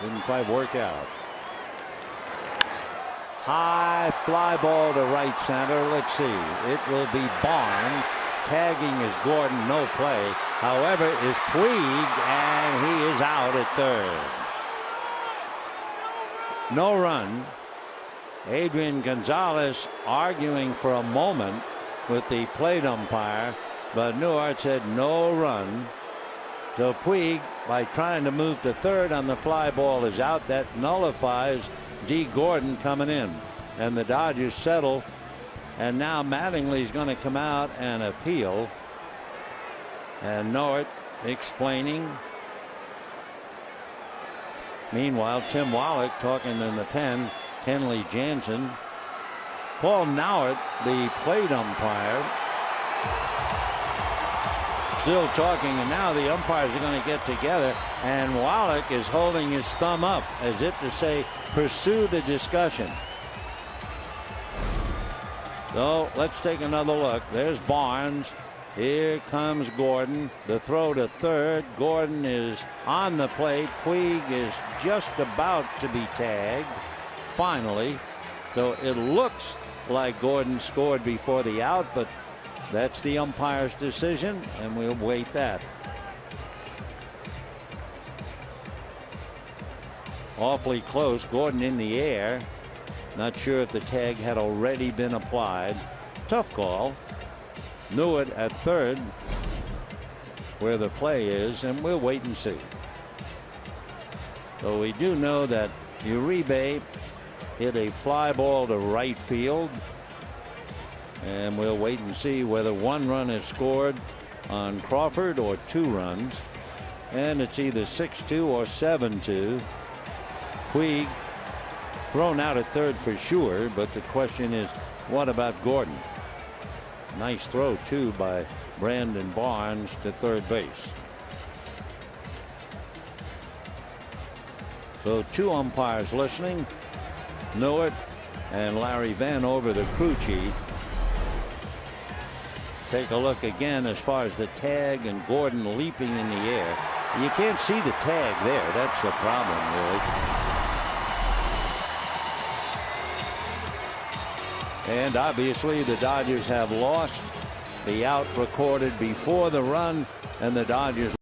Didn't quite work out. High fly ball to right center. Let's see. It will be Barnes. Tagging is Gordon. No play. However, is Puig, and he is out at third. No run. Adrian Gonzalez arguing for a moment with the plate umpire, but Newhart said no run. So Puig, by trying to move to third on the fly ball, is out. That nullifies D. Gordon coming in, and the Dodgers settle. And now Mattingly is going to come out and appeal, and Newhart explaining. Meanwhile, Tim Wallach talking in the pen. Kenley Jansen. Paul Nowert, the plate umpire, still talking, and now the umpires are going to get together, and Wallach is holding his thumb up as if to say, pursue the discussion. So let's take another look. There's Barnes. Here comes Gordon. The throw to third. Gordon is on the plate. Puig is just about to be tagged. Finally. So it looks like Gordon scored before the out, but that's the umpire's decision, and we'll wait that. Awfully close. Gordon in the air. Not sure if the tag had already been applied. Tough call. Newhart at third, where the play is, and we'll wait and see. So we do know that Uribe hit a fly ball to right field, and we'll wait and see whether one run is scored on Crawford or two runs, and it's either 6-2 or 7-2. Puig thrown out at third for sure, but the question is, what about Gordon? Nice throw too by Brandon Barnes to third base. So two umpires listening, Newhart and Larry Vanover, the crew chief. Take a look again as far as the tag and Gordon leaping in the air. You can't see the tag there. That's the problem, really. And obviously the Dodgers have lost. The out recorded before the run, and the Dodgers